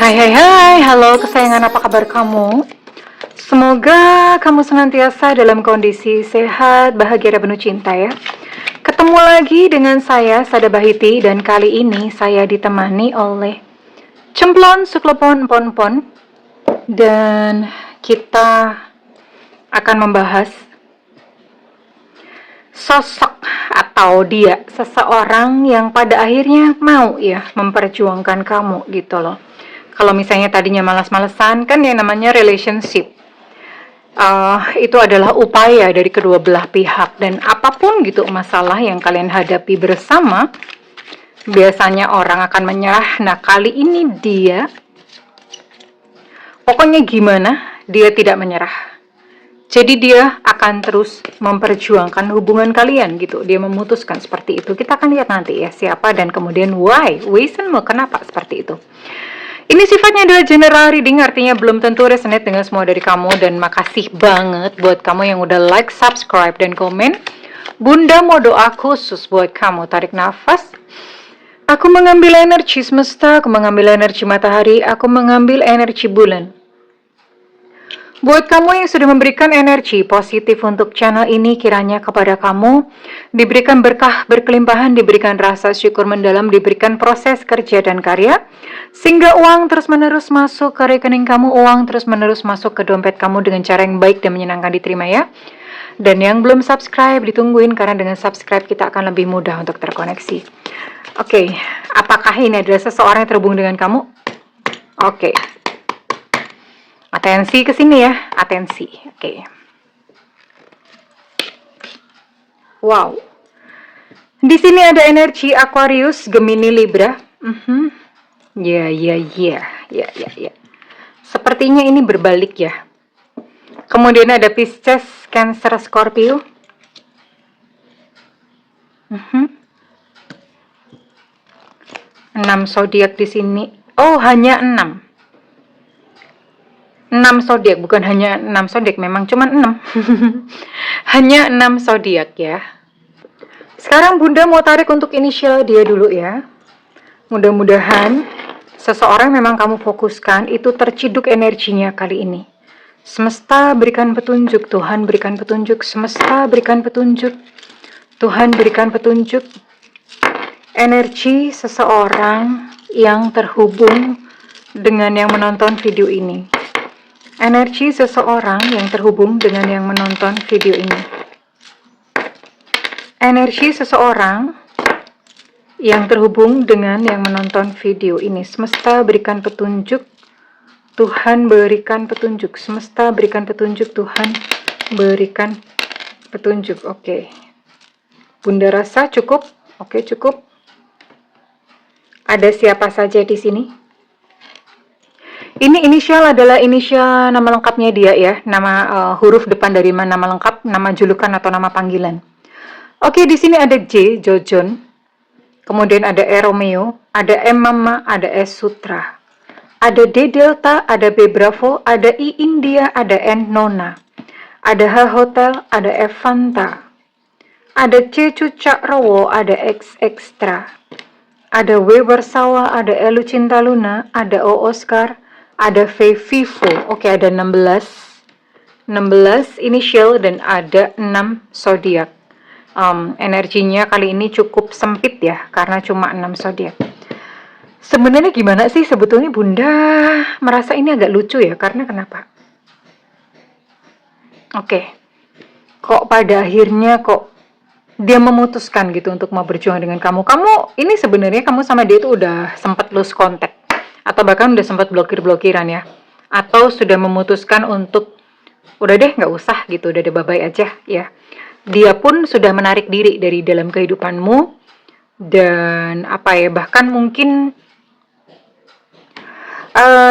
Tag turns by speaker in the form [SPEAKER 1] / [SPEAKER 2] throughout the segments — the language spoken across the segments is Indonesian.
[SPEAKER 1] Hai hai hai, halo kesayangan, apa kabar kamu? Semoga kamu senantiasa dalam kondisi sehat, bahagia dan penuh cinta ya. Ketemu lagi dengan saya, Sada Bahiti, dan kali ini saya ditemani oleh Cemplon Suklepon Pon Pon. Dan kita akan membahas sosok atau dia seseorang yang pada akhirnya mau ya memperjuangkan kamu gitu loh. Kalau misalnya tadinya malas-malesan, kan yang namanya relationship itu adalah upaya dari kedua belah pihak, dan apapun gitu masalah yang kalian hadapi bersama, biasanya orang akan menyerah. Nah, kali ini dia pokoknya gimana, dia tidak menyerah. Jadi dia akan terus memperjuangkan hubungan kalian gitu. Dia memutuskan seperti itu. Kita akan lihat nanti ya siapa dan kemudian why, reason kenapa seperti itu. Ini sifatnya adalah general reading, artinya belum tentu resonate dengan semua dari kamu. Dan makasih banget buat kamu yang udah like, subscribe, dan komen. Bunda mau doa khusus buat kamu. Tarik nafas. Aku mengambil energi semesta, aku mengambil energi matahari, aku mengambil energi bulan. Buat kamu yang sudah memberikan energi positif untuk channel ini, kiranya kepada kamu diberikan berkah berkelimpahan, diberikan rasa syukur mendalam, diberikan proses kerja dan karya, sehingga uang terus-menerus masuk ke rekening kamu, uang terus-menerus masuk ke dompet kamu dengan cara yang baik dan menyenangkan, diterima ya. Dan yang belum subscribe, ditungguin, karena dengan subscribe kita akan lebih mudah untuk terkoneksi. Oke, apakah ini adalah seseorang yang terhubung dengan kamu? Oke. Atensi ke sini ya, atensi. Oke. Wow. Di sini ada energi Aquarius, Gemini, Libra. Ya. Sepertinya ini berbalik ya. Kemudian ada Pisces, Cancer, Scorpio. 6 zodiak di sini. Oh, hanya 6. 6 zodiak, bukan hanya 6 zodiak, memang cuma 6. Hanya 6 zodiak ya. Sekarang Bunda mau tarik untuk inisial dia dulu ya. Mudah-mudahan seseorang memang kamu fokuskan itu terciduk energinya kali ini. Semesta berikan petunjuk, Tuhan berikan petunjuk, semesta berikan petunjuk, Tuhan berikan petunjuk. Energi seseorang yang terhubung dengan yang menonton video ini. Energi seseorang yang terhubung dengan yang menonton video ini. Energi seseorang yang terhubung dengan yang menonton video ini. Semesta berikan petunjuk, Tuhan berikan petunjuk. Semesta berikan petunjuk, Tuhan berikan petunjuk. Oke. Bunda rasa cukup? Oke, cukup. Ada siapa saja di sini? Ini inisial adalah inisial nama lengkapnya dia ya, nama huruf depan dari nama lengkap, nama julukan atau nama panggilan. Oke, di sini ada J, Jojon. Kemudian ada E, Romeo, ada M, Mama, ada S, Sutra. Ada D, Delta, ada B, Bravo, ada I, India, ada N, Nona. Ada H, Hotel, ada F, Fanta. Ada C, Cucak Rowo, ada X, Extra. Ada W, Warsawa, ada L, Cinta Luna, ada O, Oscar, ada V, Vivo. Oke, ada 16 inisial dan ada 6 zodiak. Energinya kali ini cukup sempit ya, karena cuma 6 zodiak. Sebenarnya gimana sih sebetulnya Bunda merasa ini agak lucu ya, karena kenapa? Oke. Kok pada akhirnya kok dia memutuskan gitu untuk mau berjuang dengan kamu. Kamu ini sebenarnya kamu sama dia itu udah sempat lose contact, atau bahkan udah sempat blokir-blokiran ya, atau sudah memutuskan untuk udah deh nggak usah gitu, udah deh bye-bye aja ya. Dia pun sudah menarik diri dari dalam kehidupanmu, dan apa ya, bahkan mungkin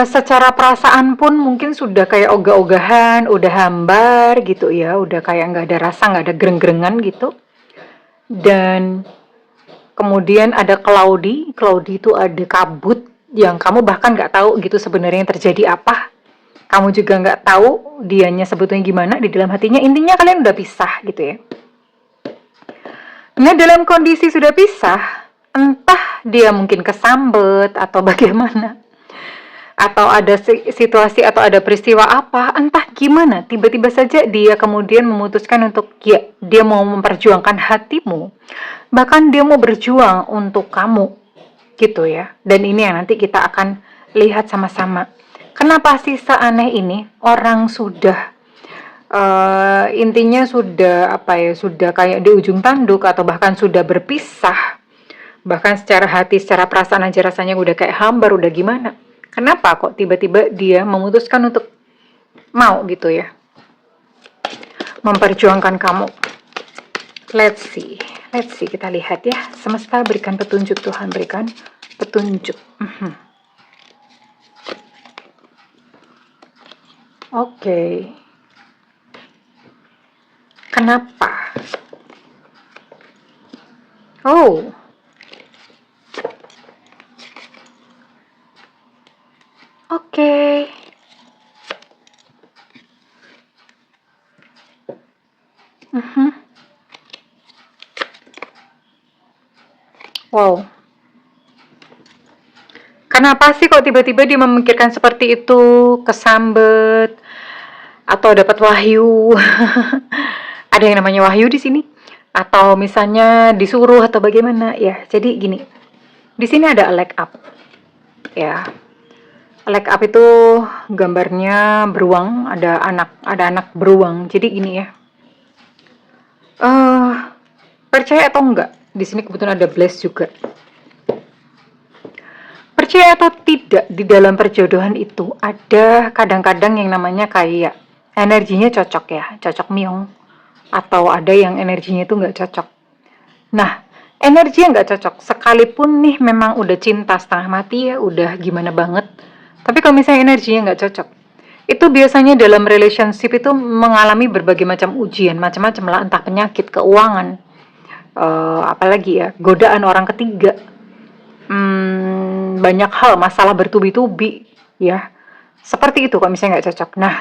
[SPEAKER 1] secara perasaan pun mungkin sudah kayak ogah-ogahan, udah hambar gitu ya, udah kayak nggak ada rasa, nggak ada gereng-gerengan gitu. Dan kemudian ada cloudy itu ada kabut yang kamu bahkan nggak tahu gitu sebenarnya yang terjadi apa. Kamu juga nggak tahu dianya sebetulnya gimana di dalam hatinya. Intinya kalian udah pisah gitu ya. Nah, dalam kondisi sudah pisah, entah dia mungkin kesambet atau bagaimana, atau ada situasi atau ada peristiwa apa, entah gimana, tiba-tiba saja dia kemudian memutuskan untuk ya, dia mau memperjuangkan hatimu, bahkan dia mau berjuang untuk kamu, gitu ya. Dan ini yang nanti kita akan lihat sama-sama. Kenapa sih seaneh ini orang sudah intinya sudah apa ya, sudah kayak di ujung tanduk atau bahkan sudah berpisah, bahkan secara hati, secara perasaan aja rasanya udah kayak hambar, udah gimana. Kenapa kok tiba-tiba dia memutuskan untuk mau gitu ya, memperjuangkan kamu. Let's see, kita lihat ya. Semesta berikan petunjuk, Tuhan berikan petunjuk. Oke. Kenapa? Oh. Oke. Wow. Kenapa sih kok tiba-tiba dia memikirkan seperti itu, kesambet, atau dapat wahyu? Ada yang namanya wahyu di sini? Atau misalnya disuruh atau bagaimana? Ya, jadi gini. Di sini ada elect up. Ya. Elect up itu gambarnya beruang, ada anak beruang. Jadi gini ya. Percaya atau enggak? Di sini kebetulan ada bless juga. Percaya atau tidak, di dalam perjodohan itu ada kadang-kadang yang namanya kayak energinya cocok ya, cocok miong. Atau ada yang energinya itu nggak cocok. Nah, energi yang nggak cocok, sekalipun nih memang udah cinta setengah mati ya, udah gimana banget. Tapi kalau misalnya energinya nggak cocok, itu biasanya dalam relationship itu mengalami berbagai macam ujian, macam-macam lah, entah penyakit, keuangan, apalagi ya, godaan orang ketiga, banyak hal, masalah bertubi-tubi, ya. Seperti itu kalau misalnya nggak cocok. Nah,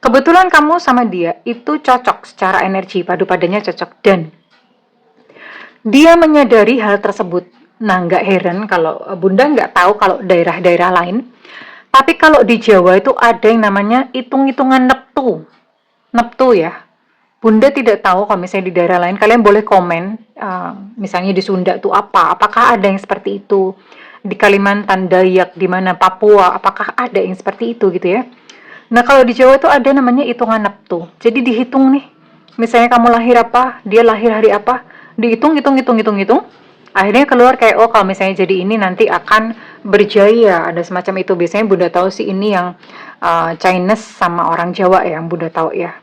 [SPEAKER 1] kebetulan kamu sama dia itu cocok secara energi, padu padanya cocok, dan dia menyadari hal tersebut. Nah, nggak heran kalau Bunda nggak tahu kalau daerah-daerah lain, tapi kalau di Jawa itu ada yang namanya hitung-hitungan neptu. Neptu ya. Bunda tidak tahu kalau misalnya di daerah lain, kalian boleh komen, misalnya di Sunda itu apa, apakah ada yang seperti itu, di Kalimantan, Dayak, di mana Papua, apakah ada yang seperti itu gitu ya. Nah kalau di Jawa itu ada namanya hitungan neptu, jadi dihitung nih, misalnya kamu lahir apa, dia lahir hari apa, dihitung, akhirnya keluar kayak, oh kalau misalnya jadi ini nanti akan berjaya, ada semacam itu. Biasanya Bunda tahu sih ini yang Chinese sama orang Jawa ya, yang Bunda tahu ya.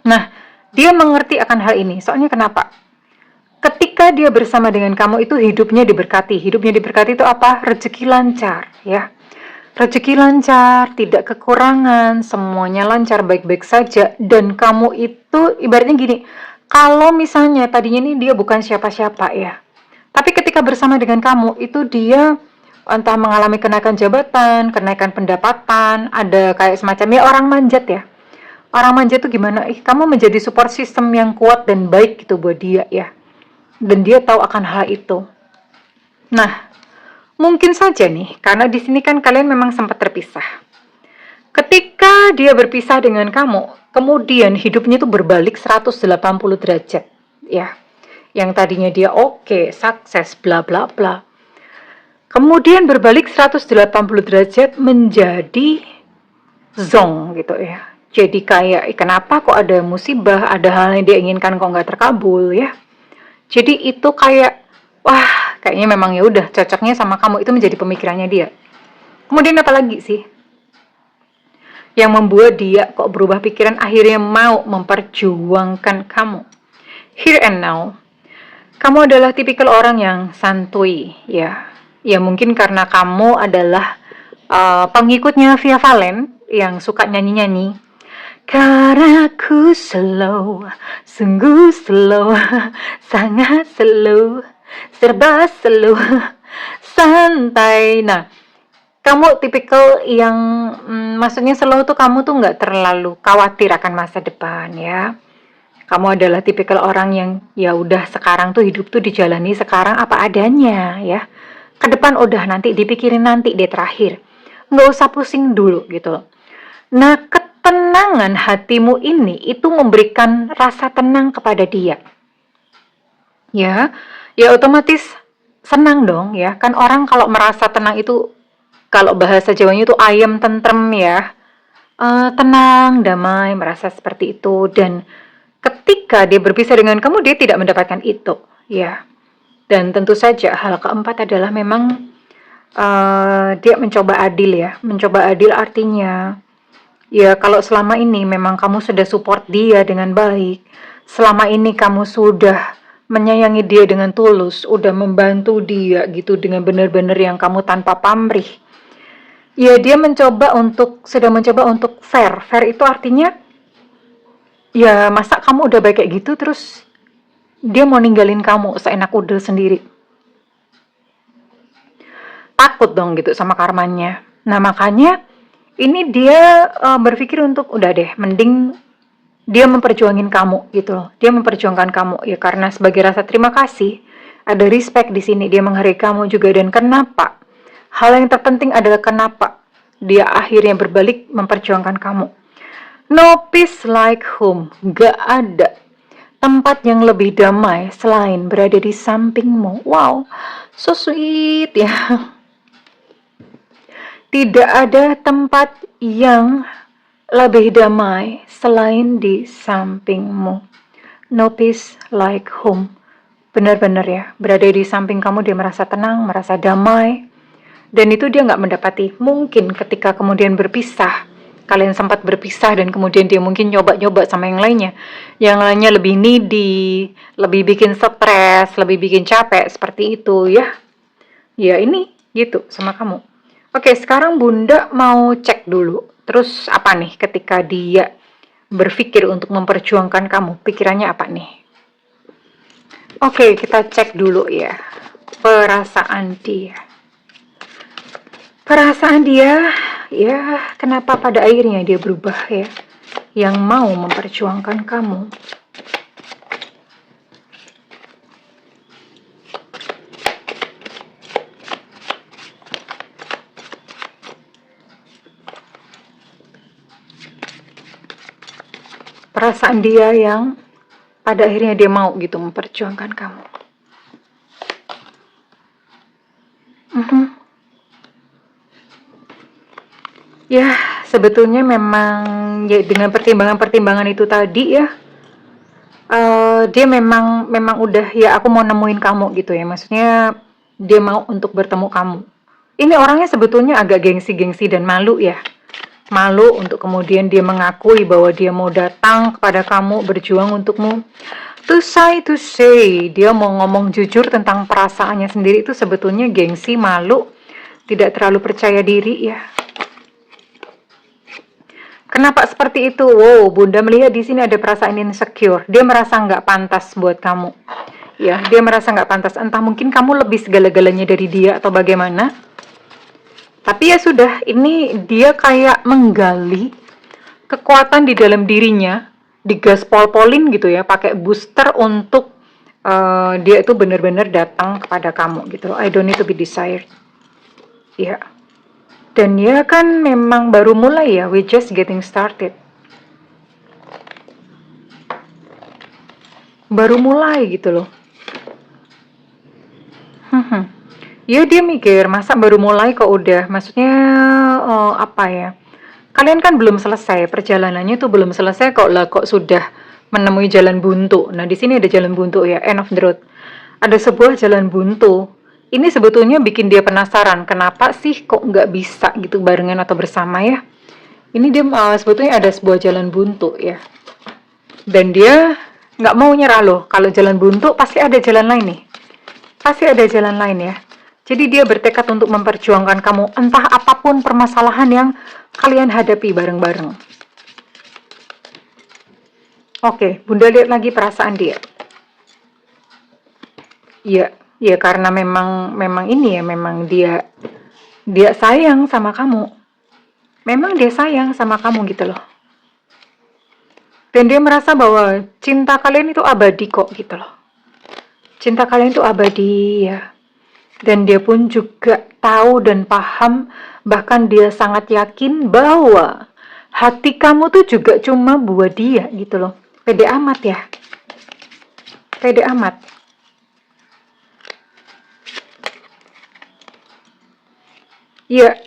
[SPEAKER 1] Nah, dia mengerti akan hal ini. Soalnya kenapa? Ketika dia bersama dengan kamu itu hidupnya diberkati. Hidupnya diberkati itu apa? Rezeki lancar, ya. Rezeki lancar, tidak kekurangan, semuanya lancar, baik-baik saja. Dan kamu itu ibaratnya gini, kalau misalnya tadinya ini dia bukan siapa-siapa ya. Tapi ketika bersama dengan kamu itu dia entah mengalami kenaikan jabatan, kenaikan pendapatan, ada kayak semacamnya orang manjat ya. Orang manja tuh gimana? Kamu menjadi support system yang kuat dan baik gitu buat dia ya. Dan dia tahu akan hal itu. Nah, mungkin saja nih, karena di sini kan kalian memang sempat terpisah. Ketika dia berpisah dengan kamu, kemudian hidupnya tuh berbalik 180 derajat, ya. Yang tadinya dia oke, sukses, bla bla bla. Kemudian berbalik 180 derajat menjadi zong gitu ya. Jadi kayak kenapa kok ada musibah, ada hal yang dia inginkan kok nggak terkabul ya. Jadi itu kayak wah kayaknya memang ya udah cocoknya sama kamu, itu menjadi pemikirannya dia. Kemudian apa lagi sih yang membuat dia kok berubah pikiran akhirnya mau memperjuangkan kamu? Here and now, kamu adalah tipikal orang yang santuy ya. Ya mungkin karena kamu adalah pengikutnya Via Valen yang suka nyanyi-nyanyi. Karena ku slow, sungguh slow, sangat slow, serba slow, santai. Nah, kamu tipikal yang maksudnya slow tuh kamu tuh nggak terlalu khawatir akan masa depan ya. Kamu adalah tipikal orang yang ya udah sekarang tuh hidup tuh dijalani sekarang apa adanya ya. ke depan udah, nanti dipikirin nanti deh terakhir. Nggak usah pusing dulu gitu loh. Nah, ketenangan hatimu ini itu memberikan rasa tenang kepada dia. Ya, ya otomatis senang dong ya. Kan orang kalau merasa tenang itu, kalau bahasa Jawanya itu ayem tentrem ya. Tenang, damai, merasa seperti itu. Dan ketika dia berpisah dengan kamu, dia tidak mendapatkan itu ya. Dan tentu saja hal keempat adalah memang dia mencoba adil ya. Mencoba adil artinya ya, kalau selama ini memang kamu sudah support dia dengan baik, selama ini kamu sudah menyayangi dia dengan tulus, udah membantu dia gitu dengan benar-benar yang kamu tanpa pamrih. Ya, dia sudah mencoba untuk fair. Fair itu artinya, ya masa kamu udah baik kayak gitu terus dia mau ninggalin kamu seenak udah sendiri. Takut dong gitu sama karmanya. Nah, makanya ini dia berpikir untuk udah deh, mending dia memperjuangin kamu gitu loh. Dia memperjuangkan kamu ya karena sebagai rasa terima kasih, ada respect di sini, dia menghargai kamu juga. Dan kenapa? Hal yang terpenting adalah kenapa dia akhirnya berbalik memperjuangkan kamu. No peace like home. Gak ada tempat yang lebih damai selain berada di sampingmu. Wow, so sweet ya. Tidak ada tempat yang lebih damai selain di sampingmu. No peace like home. Benar-benar ya, berada di samping kamu dia merasa tenang, merasa damai. Dan itu dia nggak mendapati. Mungkin ketika kemudian berpisah, kalian sempat berpisah dan kemudian dia mungkin nyoba-nyoba sama yang lainnya. Yang lainnya lebih needy, lebih bikin stres, lebih bikin capek, seperti itu ya. Ya ini gitu sama kamu. Oke, sekarang Bunda mau cek dulu. Terus apa nih ketika dia berpikir untuk memperjuangkan kamu? Pikirannya apa nih? Oke, kita cek dulu ya. Perasaan dia. Perasaan dia, ya kenapa pada akhirnya dia berubah ya? Yang mau memperjuangkan kamu. Perasaan dia yang pada akhirnya dia mau gitu memperjuangkan kamu. Ya, sebetulnya memang ya dengan pertimbangan-pertimbangan itu tadi ya, dia memang udah ya aku mau nemuin kamu gitu ya. Maksudnya dia mau untuk bertemu kamu. Ini orangnya sebetulnya agak gengsi-gengsi dan malu ya. Malu untuk kemudian dia mengakui bahwa dia mau datang kepada kamu, berjuang untukmu. To say, dia mau ngomong jujur tentang perasaannya sendiri itu sebetulnya gengsi, malu, tidak terlalu percaya diri ya. Kenapa seperti itu? Wow, Bunda melihat di sini ada perasaan insecure. Dia merasa nggak pantas buat kamu. Ya, dia merasa nggak pantas. Entah mungkin kamu lebih segala-galanya dari dia atau bagaimana. Tapi ya sudah, ini dia kayak menggali kekuatan di dalam dirinya, digaspol-polin gitu ya, pakai booster untuk dia itu benar-benar datang kepada kamu gitu. I don't need to be desired. Ya. Dan ya kan memang baru mulai ya, we just getting started. Baru mulai gitu loh. Ya dia mikir, masa baru mulai kok udah, maksudnya apa ya? Kalian kan belum selesai, perjalanannya tuh belum selesai kok lah, kok sudah menemui jalan buntu. Nah di sini ada jalan buntu ya, end of the road. Ada sebuah jalan buntu. Ini sebetulnya bikin dia penasaran, kenapa sih kok nggak bisa gitu barengan atau bersama ya? Ini dia sebetulnya ada sebuah jalan buntu ya. Dan dia nggak mau nyerah loh, kalau jalan buntu pasti ada jalan lain nih. Pasti ada jalan lain ya. Jadi dia bertekad untuk memperjuangkan kamu, entah apapun permasalahan yang kalian hadapi bareng-bareng. Oke, Bunda lihat lagi perasaan dia. Iya, ya karena memang ini ya, memang dia sayang sama kamu. Memang dia sayang sama kamu gitu loh. Dan dia merasa bahwa cinta kalian itu abadi kok gitu loh. Cinta kalian itu abadi ya. Dan dia pun juga tahu dan paham, bahkan dia sangat yakin bahwa hati kamu tuh juga cuma buat dia gitu loh. Pede amat ya, pede amat. Ya,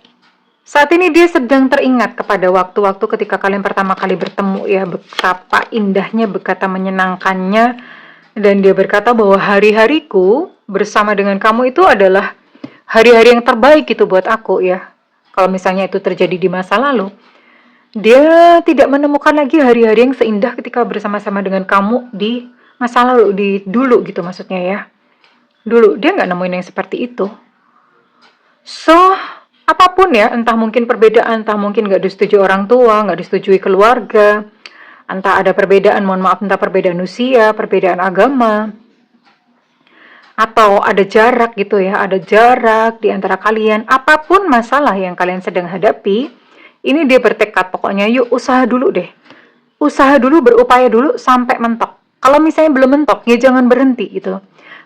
[SPEAKER 1] saat ini dia sedang teringat kepada waktu-waktu ketika kalian pertama kali bertemu ya, betapa indahnya, betapa menyenangkannya. Dan dia berkata bahwa hari-hariku bersama dengan kamu itu adalah hari-hari yang terbaik gitu buat aku ya. Kalau misalnya itu terjadi di masa lalu, dia tidak menemukan lagi hari-hari yang seindah ketika bersama-sama dengan kamu di masa lalu, di dulu gitu maksudnya ya. Dulu, dia nggak nemuin yang seperti itu. So, apapun ya, entah mungkin perbedaan, entah mungkin nggak disetujui orang tua, nggak disetujui keluarga, entah ada perbedaan, mohon maaf, entah perbedaan usia, perbedaan agama, atau ada jarak gitu ya, ada jarak di antara kalian. Apapun masalah yang kalian sedang hadapi, ini dia bertekad pokoknya, yuk usaha dulu deh. Usaha dulu, berupaya dulu sampai mentok. Kalau misalnya belum mentok, ya jangan berhenti gitu.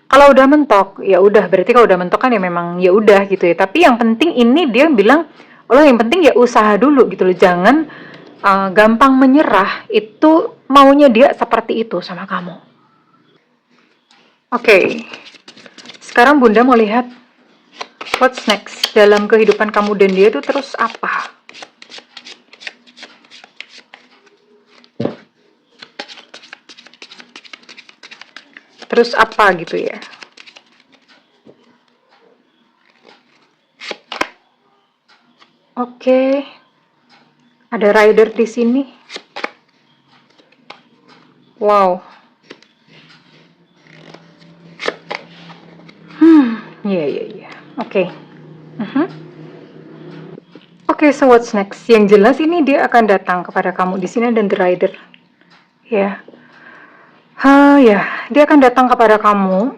[SPEAKER 1] Kalau udah mentok, ya udah, berarti kalau udah mentok kan ya memang ya udah gitu ya. Tapi yang penting ini dia bilang, oh yang penting ya usaha dulu gitu loh. Jangan gampang menyerah. Itu maunya dia seperti itu sama kamu. Oke. Sekarang Bunda mau lihat what's next dalam kehidupan kamu dan dia itu terus apa? Terus apa gitu ya? Oke. Ada rider di sini. Wow. Iya. Oke. Oke, so what's next? Yang jelas ini dia akan datang kepada kamu di sini dan the rider. Ya. Dia akan datang kepada kamu.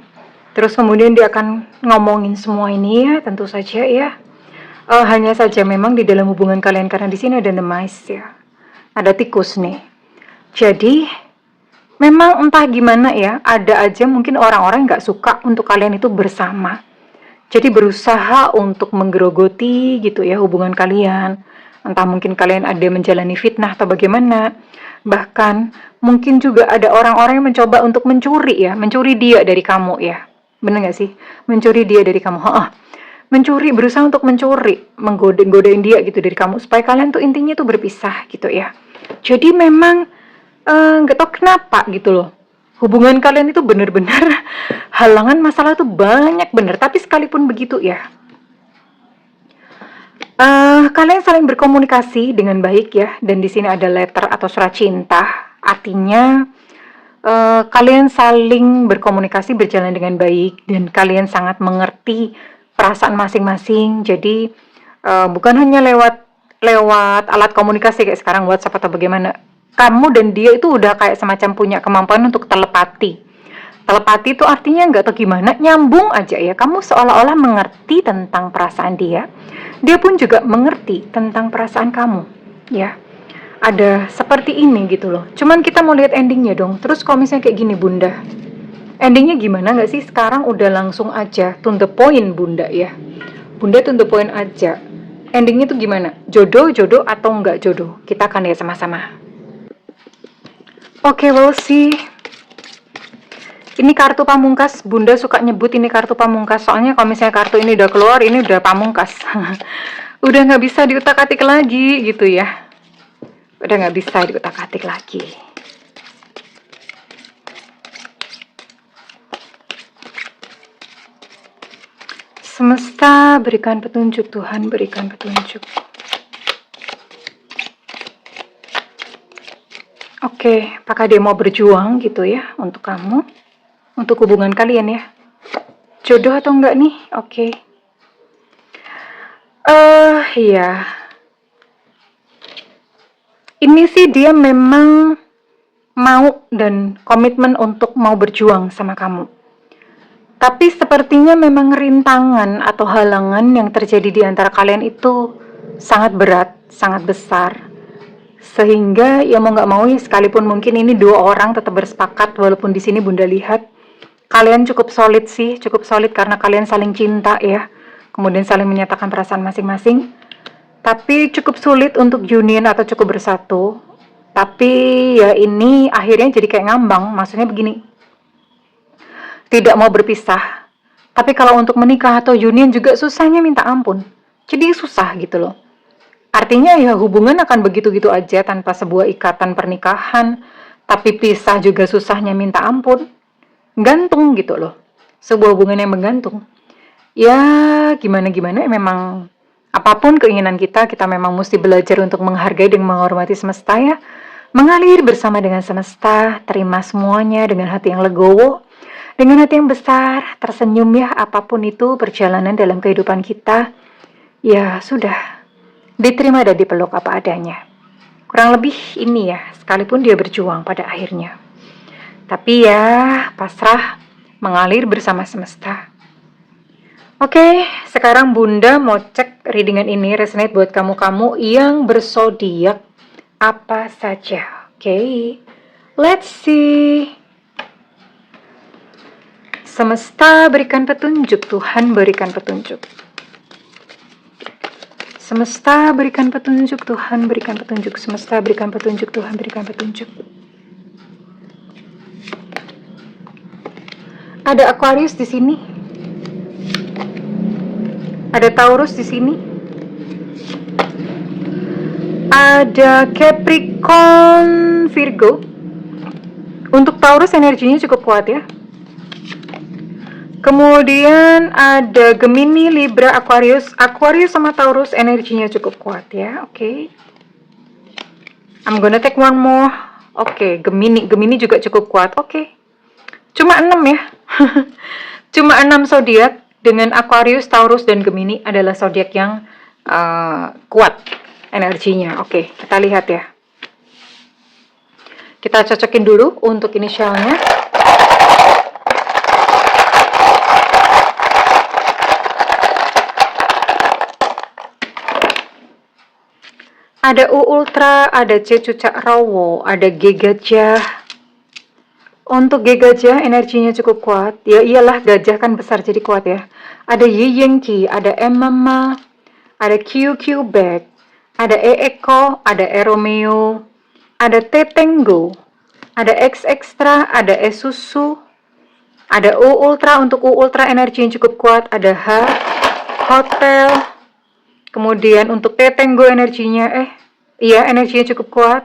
[SPEAKER 1] Terus kemudian dia akan ngomongin semua ini ya, tentu saja ya. Hanya saja memang di dalam hubungan kalian karena di sini ada the mice ya. Ada tikus nih. Jadi memang entah gimana ya, ada aja mungkin orang-orang nggak suka untuk kalian itu bersama. Jadi berusaha untuk menggerogoti gitu ya hubungan kalian. Entah mungkin kalian ada menjalani fitnah atau bagaimana. Bahkan mungkin juga ada orang-orang yang mencoba untuk mencuri dia dari kamu ya. Bener gak sih? Mencuri dia dari kamu. Mencuri, berusaha untuk mencuri, menggodain dia gitu dari kamu. Supaya kalian tuh intinya tuh berpisah gitu ya. Jadi memang gak tau kenapa gitu loh. Hubungan kalian itu benar-benar halangan masalah tuh banyak bener. Tapi sekalipun begitu ya, kalian saling berkomunikasi dengan baik ya. Dan di sini ada letter atau surat cinta. Artinya kalian saling berkomunikasi berjalan dengan baik dan kalian sangat mengerti perasaan masing-masing. Jadi bukan hanya lewat alat komunikasi kayak sekarang WhatsApp atau bagaimana. Kamu dan dia itu udah kayak semacam punya kemampuan untuk telepati. Telepati itu artinya nggak tahu gimana, nyambung aja ya. Kamu seolah-olah mengerti tentang perasaan dia. Dia pun juga mengerti tentang perasaan kamu, ya. Ada seperti ini gitu loh. Cuman kita mau lihat endingnya dong. Terus kalau misalnya kayak gini Bunda, endingnya gimana nggak sih? Sekarang udah langsung aja to the point Bunda ya. Bunda to the point aja. Endingnya tuh gimana? Jodoh atau nggak jodoh? Kita akan lihat sama-sama. Oke, we'll see. Ini kartu pamungkas. Bunda suka nyebut ini kartu pamungkas. Soalnya kalau misalnya kartu ini udah keluar, ini udah pamungkas. Udah nggak bisa diutak-atik lagi gitu ya. Udah nggak bisa diutak-atik lagi. Semesta berikan petunjuk, Tuhan berikan petunjuk. Oke, apakah dia mau berjuang gitu ya untuk kamu, untuk hubungan kalian ya? Jodoh atau enggak nih? Oke. Iya. Ini sih dia memang mau dan komitmen untuk mau berjuang sama kamu. Tapi sepertinya memang rintangan atau halangan yang terjadi di antara kalian itu sangat berat, sangat besar. Sehingga ya mau nggak mau ya, sekalipun mungkin ini dua orang tetap bersepakat, walaupun di sini Bunda lihat kalian cukup solid sih, cukup solid karena kalian saling cinta ya, kemudian saling menyatakan perasaan masing-masing. Tapi cukup sulit untuk union atau cukup bersatu. Tapi ya ini akhirnya jadi kayak ngambang, maksudnya begini, tidak mau berpisah. Tapi kalau untuk menikah atau union juga susahnya minta ampun. Jadi susah gitu loh. Artinya ya hubungan akan begitu-gitu aja tanpa sebuah ikatan pernikahan. Tapi pisah juga susahnya minta ampun. Gantung gitu loh. Sebuah hubungan yang menggantung. Ya gimana-gimana memang apapun keinginan kita memang mesti belajar untuk menghargai dan menghormati semesta ya. Mengalir bersama dengan semesta, terima semuanya dengan hati yang legowo, dengan hati yang besar, tersenyum ya, apapun itu perjalanan dalam kehidupan kita. Ya sudah, diterima dan dipeluk apa adanya. Kurang lebih ini ya, sekalipun dia berjuang pada akhirnya. Tapi ya, pasrah, mengalir bersama semesta. Oke, sekarang Bunda mau cek readingan ini resonate buat kamu-kamu yang berzodiak apa saja. Oke, let's see. Semesta berikan petunjuk, Tuhan berikan petunjuk. Semesta berikan petunjuk, Tuhan berikan petunjuk. Semesta berikan petunjuk, Tuhan berikan petunjuk. Ada Aquarius di sini. Ada Taurus di sini. Ada Capricorn, Virgo. Untuk Taurus energinya cukup kuat ya. Kemudian ada Gemini, Libra, Aquarius. Aquarius sama Taurus energinya cukup kuat ya. Oke. I'm gonna take one more. Oke, Gemini juga cukup kuat. Oke. Cuma 6 ya. Cuma 6 zodiak dengan Aquarius, Taurus dan Gemini adalah zodiak yang kuat energinya. Oke, kita lihat ya. Kita cocokin dulu untuk inisialnya. Ada U Ultra, ada C Cucak Rawo, ada G Gajah. Untuk G Gajah energinya cukup kuat. Ya iyalah, gajah kan besar jadi kuat ya. Ada Y Yengki, ada M Mama, ada Q Bag, ada E Eko, ada E Romeo, ada T Tango, ada X Extra, ada E Susu, ada U Ultra. Untuk U Ultra energinya cukup kuat. Ada H Hotel. Kemudian untuk T Tango energinya energinya cukup kuat.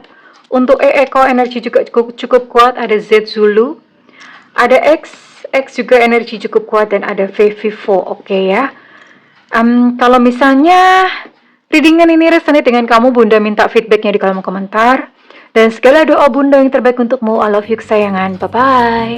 [SPEAKER 1] Untuk E Eko energi juga cukup kuat. Ada Z Zulu, ada X juga energi cukup kuat, dan ada V Vivo. Oke ya. Kalau misalnya readingan ini resonate dengan kamu, Bunda minta feedbacknya di kolom komentar. Dan segala doa Bunda yang terbaik untukmu. I love you kesayangan. Bye bye.